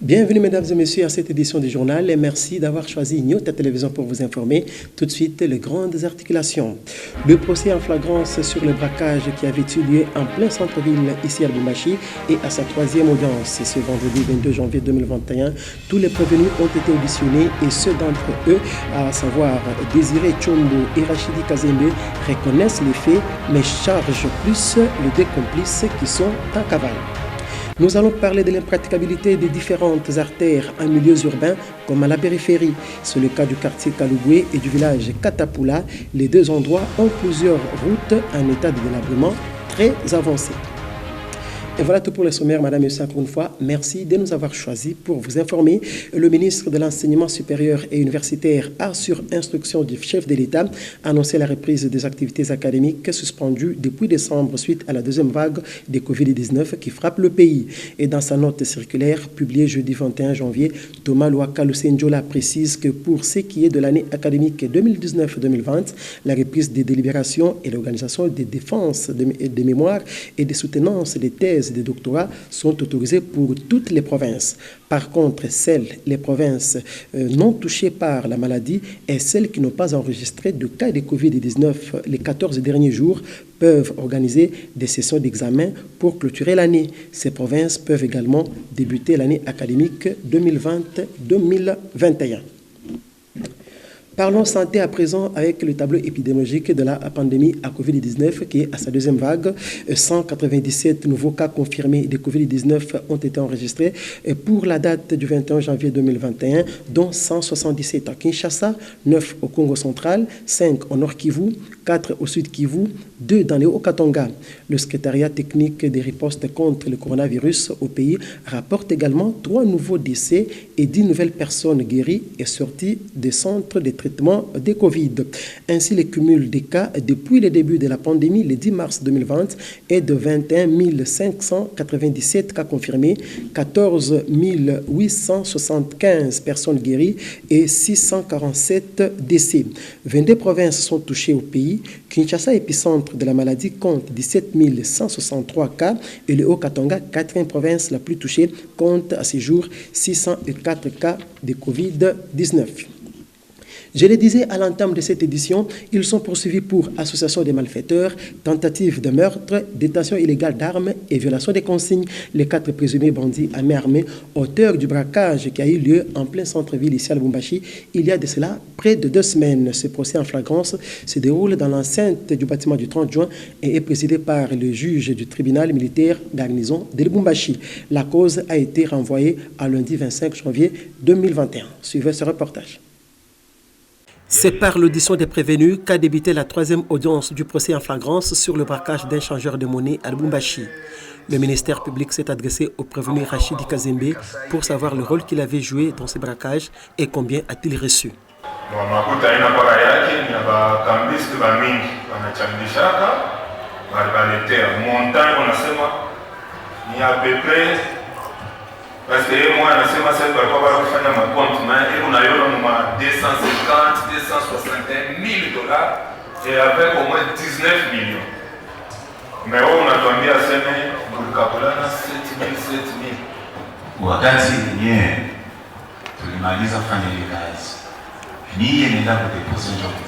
Bienvenue mesdames et messieurs à cette édition du journal et merci d'avoir choisi Nyota Télévision pour vous informer. Tout de suite, les grandes articulations. Le procès en flagrance sur le braquage qui avait eu lieu en plein centre-ville ici à Lubumbashi et à sa troisième audience ce vendredi 22 janvier 2021. Tous les prévenus ont été auditionnés et ceux d'entre eux, à savoir Désiré Tshombo et Rachidi Kazembe, reconnaissent les faits mais chargent plus les deux complices qui sont en cavale. Nous allons parler de l'impraticabilité des différentes artères en milieux urbains comme à la périphérie. C'est le cas du quartier Kalouboué et du village Katapula. Les deux endroits ont plusieurs routes en état de délabrement très avancé. Et voilà tout pour les sommaires, madame et monsieur, encore une fois. Merci de nous avoir choisis pour vous informer. Le ministre de l'Enseignement supérieur et universitaire a, sur instruction du chef de l'État, annoncé la reprise des activités académiques suspendues depuis décembre suite à la deuxième vague de Covid-19 qui frappe le pays. Et dans sa note circulaire publiée jeudi 21 janvier, Thomas Louaka Lusenjola précise que pour ce qui est de l'année académique 2019-2020, la reprise des délibérations et l'organisation des défenses des mémoires et des soutenances des thèses des doctorats sont autorisés pour toutes les provinces. Par contre, les provinces non touchées par la maladie et celles qui n'ont pas enregistré de cas de Covid-19 les 14 derniers jours peuvent organiser des sessions d'examen pour clôturer l'année. Ces provinces peuvent également débuter l'année académique 2020-2021. Parlons santé à présent avec le tableau épidémiologique de la pandémie à Covid-19 qui est à sa deuxième vague. 197 nouveaux cas confirmés de Covid-19 ont été enregistrés pour la date du 21 janvier 2021, dont 177 à Kinshasa, 9 au Congo central, 5 au Nord Kivu, 4 au Sud Kivu, 2 dans les Haut-Katanga. Le secrétariat technique des ripostes contre le coronavirus au pays rapporte également 3 nouveaux décès et 10 nouvelles personnes guéries et sorties des centres de traitement des Covid. Ainsi, le cumul des cas depuis le début de la pandémie, le 10 mars 2020, est de 21 597 cas confirmés, 14 875 personnes guéries et 647 décès. 22 provinces sont touchées au pays. Kinshasa, épicentre de la maladie, compte 17 163 cas et le Haut-Katanga, 4e province la plus touchée, compte à ce jour 604 cas de Covid-19. Je le disais à l'entame de cette édition, ils sont poursuivis pour association des malfaiteurs, tentative de meurtre, détention illégale d'armes et violation des consignes. Les 4 présumés bandits à main armée, auteurs du braquage qui a eu lieu en plein centre-ville ici à Lubumbashi, il y a de cela près de 2 semaines. Ce procès en flagrance se déroule dans l'enceinte du bâtiment du 30 juin et est présidé par le juge du tribunal militaire garnison de Lubumbashi. La cause a été renvoyée à lundi 25 janvier 2021. Suivez ce reportage. C'est par l'audition des prévenus qu'a débuté la 3e audience du procès en flagrance sur le braquage d'un changeur de monnaie à Lubumbashi. Le ministère public s'est adressé au prévenu Rachidi Kazembe pour savoir le rôle qu'il avait joué dans ce braquage et combien a-t-il reçu. Parce que moi, je sais pas si je vais faire ma compte, mais on a eu 250, 261 000 dollars et avec au moins 19 millions. Mais on a tombé à 7 000, pour le calculer, 7 000, 7 000. Wakati yenyewe tulimaliza kufanya ile kazi, niye nenda kudeposa njogo,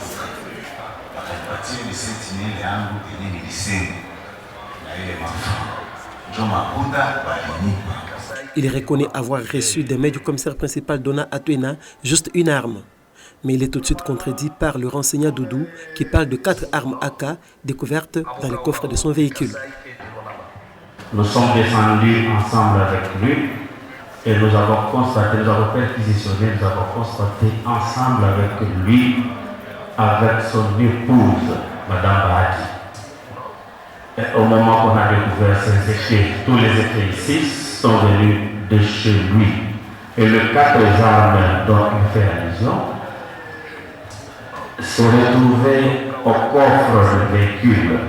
wakanipatia ile 7 000 yangu yenye nilisema na ile mafuta njo makuta walinipa. Il reconnaît avoir reçu des mains du commissaire principal Dona Atuena juste une arme. Mais il est tout de suite contredit par le renseignant Doudou qui parle de 4 armes AK découvertes dans le coffre de son véhicule. Nous sommes descendus ensemble avec lui et nous avons perquisitionné, nous avons constaté ensemble avec lui, avec son épouse, Madame Bahati. Et au moment qu'on a découvert ces effets, tous les effets ici sont venus de chez lui. Et les 4 armes dont il fait allusion se retrouvaient au coffre du véhicule.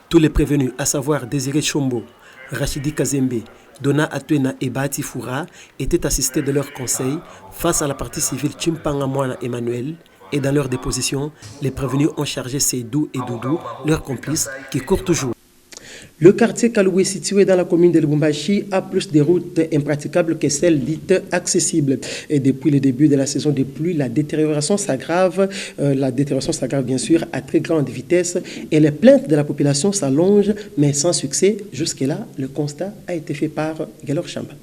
Tous les prévenus, à savoir Désiré Tshombo, Rachidi Kazembe, Dona Atuena et Bahati Foura, étaient assistés de leur conseil face à la partie civile Chimpanga Mwana Emmanuel. Et dans leur déposition, les prévenus ont chargé Seydou et Doudou, leurs complices, qui courent toujours. Le quartier Kaloué, situé dans la commune de Lubumbashi, a plus de routes impraticables que celles dites accessibles. Et depuis le début de la saison de pluie, la détérioration s'aggrave. Bien sûr à très grande vitesse et les plaintes de la population s'allongent, mais sans succès. Jusque-là, le constat a été fait par Galor Chamba.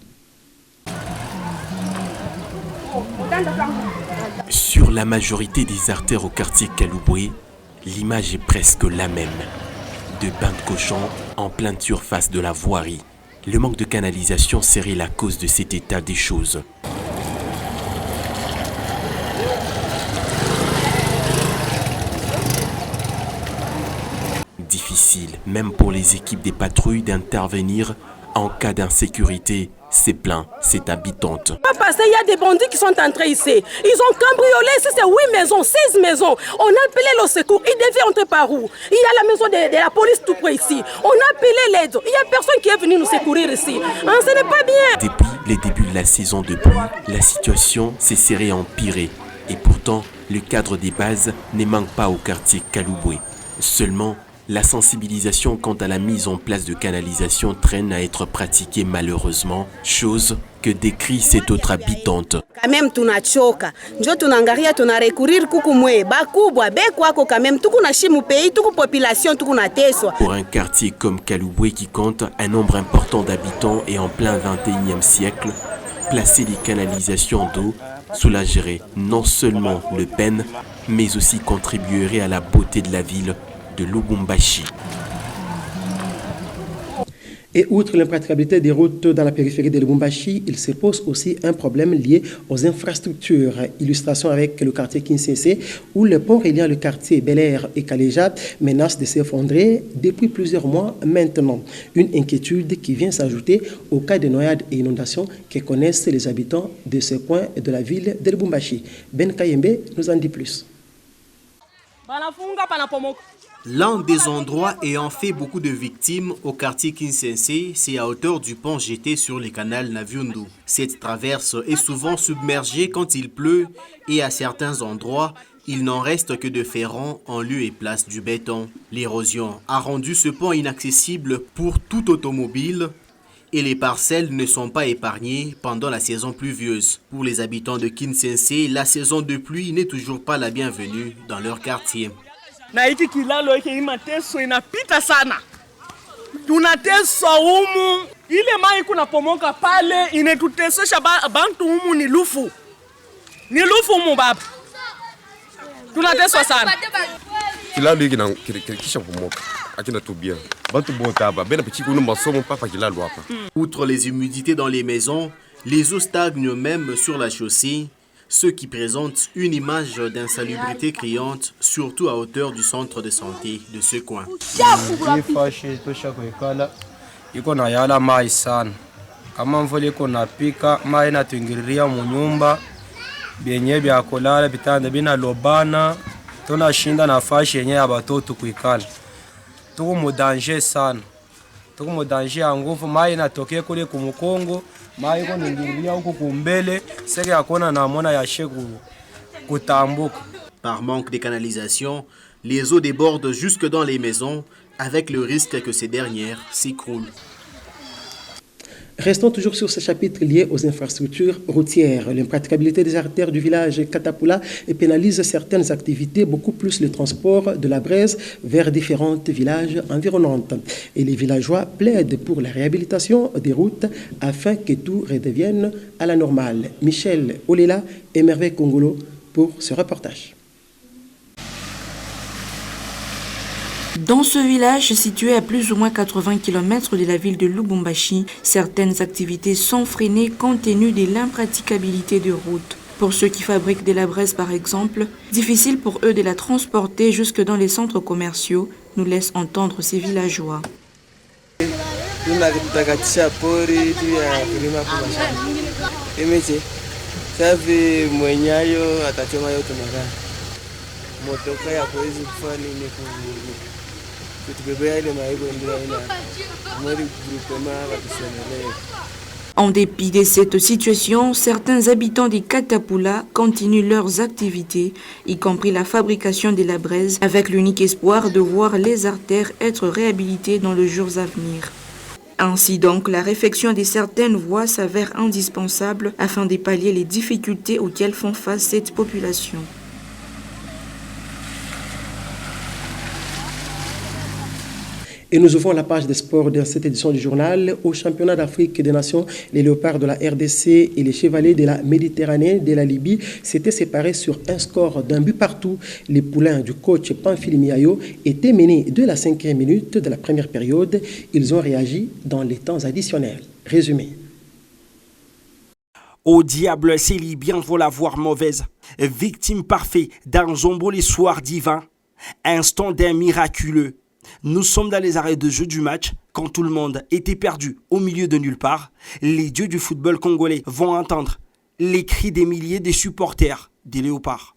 Sur la majorité des artères au quartier Kaloué, l'image est presque la même. De bains de cochons en pleine surface de la voirie. Le manque de canalisation serait la cause de cet état des choses. Difficile, même pour les équipes des patrouilles, d'intervenir en cas d'insécurité. C'est plein, c'est habitante. Il y a des bandits qui sont entrés ici. Ils ont cambriolé ici, c'est 8 maisons, 6 maisons. On a appelé le secours. Ils devaient entrer par où? Il y a la maison de la police tout près ici. On a appelé l'aide. Il n'y a personne qui est venu nous secourir ici. Ce n'est pas bien. Depuis les débuts de la saison de pluie, la situation s'est serrée empirée. Et pourtant, le cadre des bases ne manque pas au quartier Kaloué. Seulement, la sensibilisation quant à la mise en place de canalisation traîne à être pratiquée malheureusement, chose que décrit cette autre habitante. Quand même tunachoka. Njo tunangaria tunarecourir kukumwe bakubwa bekwako quand même tuku na shimu pays tuku population tuku na teswa. Pour un quartier comme Kaloué qui compte un nombre important d'habitants et en plein 21e siècle, placer des canalisations d'eau soulagerait non seulement le peine, mais aussi contribuerait à la beauté de la ville de Lubumbashi. Et outre l'impraticabilité des routes dans la périphérie de Lubumbashi, il se pose aussi un problème lié aux infrastructures. Illustration avec le quartier Kinsese, où le pont reliant le quartier Bel Air et Kaléja menace de s'effondrer depuis plusieurs mois maintenant. Une inquiétude qui vient s'ajouter au cas de noyades et inondations que connaissent les habitants de ce coin de la ville de Lubumbashi. Ben Kayembe nous en dit plus. L'un des endroits ayant fait beaucoup de victimes au quartier Kinsense, c'est à hauteur du pont jeté sur le canal Naviundu. Cette traverse est souvent submergée quand il pleut et à certains endroits, il n'en reste que de ferrons en lieu et place du béton. L'érosion a rendu ce pont inaccessible pour tout automobile et les parcelles ne sont pas épargnées pendant la saison pluvieuse. Pour les habitants de Kinsense, la saison de pluie n'est toujours pas la bienvenue dans leur quartier. Na hiki kilalo hiki mateso inapita sana. Tunateswa humu. Ile mai kunapomoka pale inetutesesha bantu humu ni lufu. Ni lufu humu baba. Tunateswa sana. Kilalo hiki na kisha pomoka. Akina tubia. Bantu bota hapa. Bena pichi kuna masomo papa kilalo hapa. Outre les humidités dans les maisons, les eaux stagnent même sur la chaussée, ce qui présente une image d'insalubrité criante, surtout à hauteur du centre de santé de ce coin. Iko na yala mai sana. Kama mvula iko napika, mai inatuingililia munyumba. Bienye bya kulala bitanda bina lobana. Tunashinda nafasi yenye ya batoto kuikala. Tuko mu danger sana. Tuko mu danger ya nguvu, mai inatokea kule kumukongo. Mai iko ningililia huko kumbele, seke yakona na mona ya sheku kutambuka. Par manque de canalisation, les eaux débordent jusque dans les maisons, avec le risque que ces dernières s'écroulent. Restons toujours sur ce chapitre lié aux infrastructures routières. L'impraticabilité des artères du village Katapula pénalise certaines activités, beaucoup plus le transport de la braise vers différents villages environnants. Et les villageois plaident pour la réhabilitation des routes afin que tout redevienne à la normale. Michel Olela et Merveille Congolo pour ce reportage. Dans ce village situé à plus ou moins 80 km de la ville de Lubumbashi, certaines activités sont freinées compte tenu de l'impraticabilité des routes. Pour ceux qui fabriquent de la braise par exemple, difficile pour eux de la transporter jusque dans les centres commerciaux, nous laisse entendre ces villageois. En dépit de cette situation, certains habitants des Katapula continuent leurs activités, y compris la fabrication de la braise, avec l'unique espoir de voir les artères être réhabilitées dans les jours à venir. Ainsi donc, la réfection de certaines voies s'avère indispensable afin de pallier les difficultés auxquelles font face cette population. Et nous ouvrons la page des sports dans cette édition du journal. Au championnat d'Afrique des Nations, les léopards de la RDC et les chevaliers de la Méditerranée de la Libye s'étaient séparés sur un score d'un but partout. Les poulains du coach Pamphile Miayo étaient menés de la 5e minute de la première période. Ils ont réagi dans les temps additionnels. Résumé. Au diable, ces Libyens vont la voir mauvaise. Victime parfaite d'un zomboli soir divin. Instant d'un miraculeux. Nous sommes dans les arrêts de jeu du match, quand tout le monde était perdu au milieu de nulle part. Les dieux du football congolais vont entendre les cris des milliers des supporters des léopards.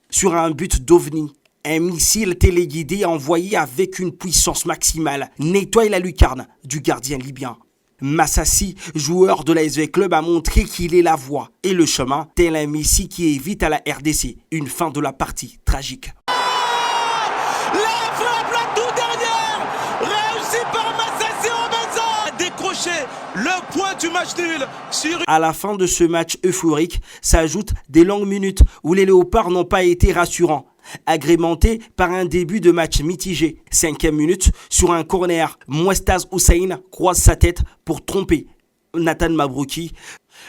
Sur un but d'OVNI, un missile téléguidé envoyé avec une puissance maximale nettoie la lucarne du gardien libyen. Massassi, joueur de l'ASV Club, a montré qu'il est la voie et le chemin, tel un messie qui évite à la RDC une fin de la partie tragique. Le point du match nul sur... À la fin de ce match euphorique, s'ajoutent des longues minutes où les léopards n'ont pas été rassurants, agrémentés par un début de match mitigé. 5e minute, sur un corner, Mouestaz Hussein croise sa tête pour tromper Nathan Mabrouki.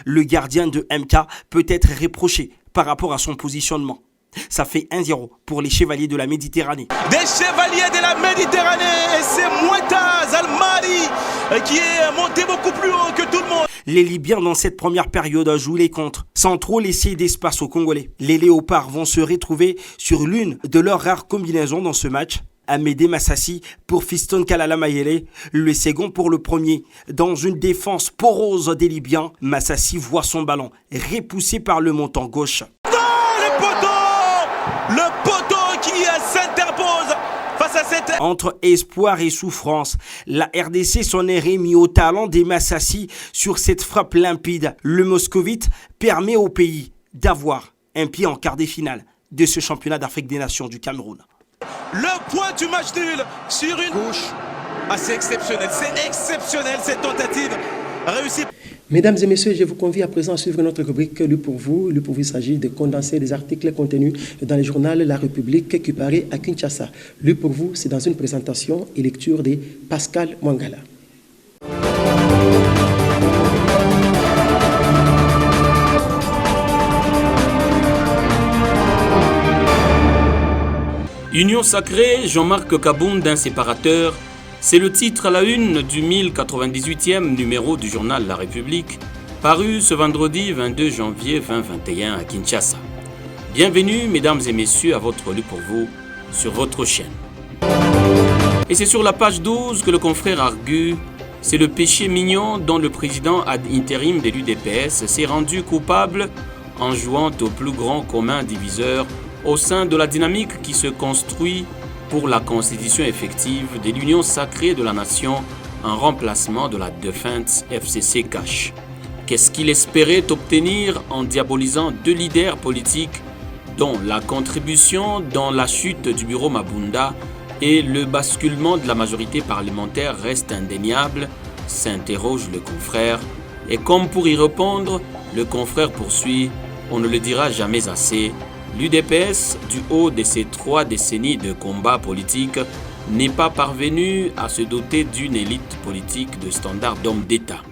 Le gardien de MK peut être reproché par rapport à son positionnement. Ça fait 1-0 pour les chevaliers de la Méditerranée. Des chevaliers de la Méditerranée, et c'est Mouetaz Al-Mari qui est monté beaucoup plus haut que tout le monde. Les Libyens dans cette première période jouent les contres, sans trop laisser d'espace aux Congolais. Les léopards vont se retrouver sur l'une de leurs rares combinaisons dans ce match. Amédée Massassi pour Fiston Kalala Mayele, le second pour le premier. Dans une défense porose des Libyens, Massassi voit son ballon repoussé par le montant gauche. Le poteau qui s'interpose face à cette... Entre espoir et souffrance, la RDC s'en est remis au talent des Massassi sur cette frappe limpide. Le Moscovite permet au pays d'avoir un pied en quart de finale de ce championnat d'Afrique des Nations du Cameroun. Le point du match nul sur une gauche assez exceptionnelle. C'est exceptionnel cette tentative réussie. Mesdames et messieurs, je vous convie à présent à suivre notre rubrique Lu pour vous. Lu pour vous, il s'agit de condenser des articles contenus dans le journal La République qui paraît à Kinshasa. Lu pour vous, c'est dans une présentation et lecture de Pascal Mwangala. Union sacrée, Jean-Marc Kaboun d'un séparateur. C'est le titre à la une du 1098e numéro du journal La République, paru ce vendredi 22 janvier 2021 à Kinshasa. Bienvenue, mesdames et messieurs, à votre Lu pour vous sur votre chaîne. Et c'est sur la page 12 que le confrère argue, c'est le péché mignon dont le président ad intérim de l'UDPS s'est rendu coupable en jouant au plus grand commun diviseur au sein de la dynamique qui se construit pour la constitution effective de l'Union sacrée de la nation en remplacement de la défunte FCC Cash. Qu'est-ce qu'il espérait obtenir en diabolisant deux leaders politiques dont la contribution dans la chute du bureau Mabunda et le basculement de la majorité parlementaire reste indéniable, s'interroge le confrère. Et comme pour y répondre, le confrère poursuit, on ne le dira jamais assez, l'UDPS, du haut de ses 3 décennies de combat politique, n'est pas parvenu à se doter d'une élite politique de standard d'homme d'État.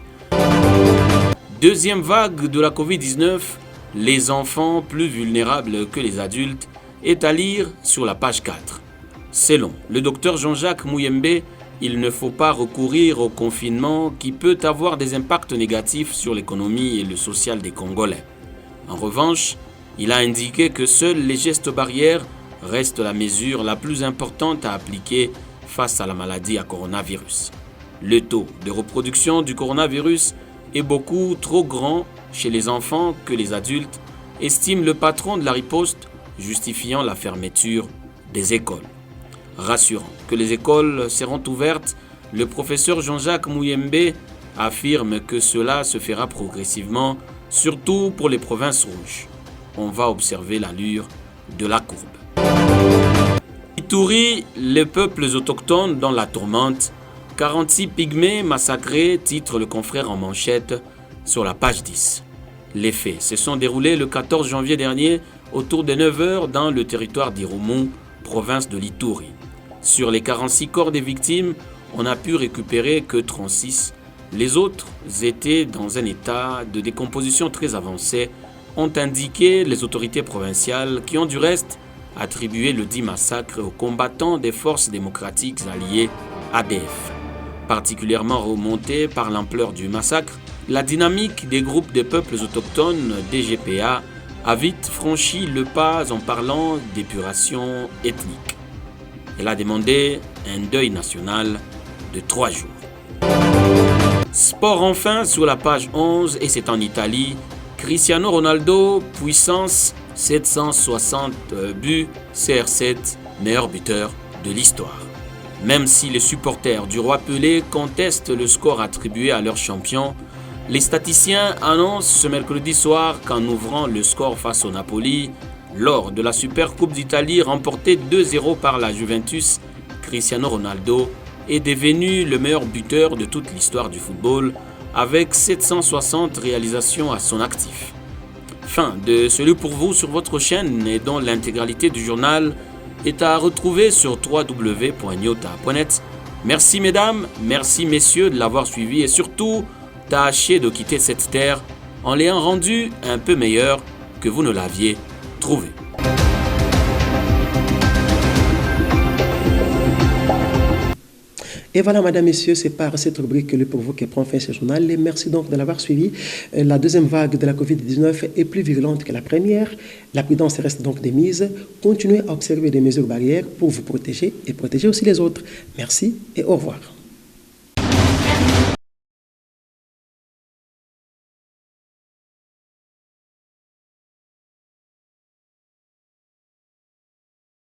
Deuxième vague de la Covid-19, les enfants plus vulnérables que les adultes, est à lire sur la page 4. Selon le docteur Jean-Jacques Mouyembe, il ne faut pas recourir au confinement qui peut avoir des impacts négatifs sur l'économie et le social des Congolais. En revanche, il a indiqué que seuls les gestes barrières restent la mesure la plus importante à appliquer face à la maladie à coronavirus. Le taux de reproduction du coronavirus est beaucoup trop grand chez les enfants que les adultes, estime le patron de la riposte, justifiant la fermeture des écoles. Rassurant que les écoles seront ouvertes, le professeur Jean-Jacques Mouyembe affirme que cela se fera progressivement, surtout pour les provinces rouges. On va observer l'allure de la courbe. Ituri, les peuples autochtones dans la tourmente, 46 pygmées massacrés, titre le confrère en manchette sur la page 10. Les faits se sont déroulés le 14 janvier dernier autour de 9h dans le territoire d'Irumu, province de l'Ituri. Sur les 46 corps des victimes, on n'a pu récupérer que 36. Les autres étaient dans un état de décomposition très avancé, ont indiqué les autorités provinciales qui ont du reste attribué le dit massacre aux combattants des forces démocratiques alliées ADF. Particulièrement remonté par l'ampleur du massacre, la dynamique des groupes des peuples autochtones DGPA a vite franchi le pas en parlant d'épuration ethnique. Elle a demandé un deuil national de 3 jours. Sport enfin sur la page 11 et c'est en Italie. Cristiano Ronaldo, puissance 760 buts, CR7, meilleur buteur de l'histoire. Même si les supporters du Roi Pelé contestent le score attribué à leur champion, les statisticiens annoncent ce mercredi soir qu'en ouvrant le score face au Napoli, lors de la Super Coupe d'Italie remportée 2-0 par la Juventus, Cristiano Ronaldo est devenu le meilleur buteur de toute l'histoire du football avec 760 réalisations à son actif. Fin de ce lieu pour vous sur votre chaîne et dont l'intégralité du journal est à retrouver sur www.nyota.net. Merci mesdames, merci messieurs de l'avoir suivi et surtout, tâchez de quitter cette terre en l'ayant rendue un peu meilleure que vous ne l'aviez trouvée. Et voilà, madame, messieurs, c'est par cette rubrique que le pour vous qui prend fin ce journal. Et merci donc de l'avoir suivi. La deuxième vague de la Covid-19 est plus virulente que la première. La prudence reste donc démise. Continuez à observer des mesures barrières pour vous protéger et protéger aussi les autres. Merci et au revoir.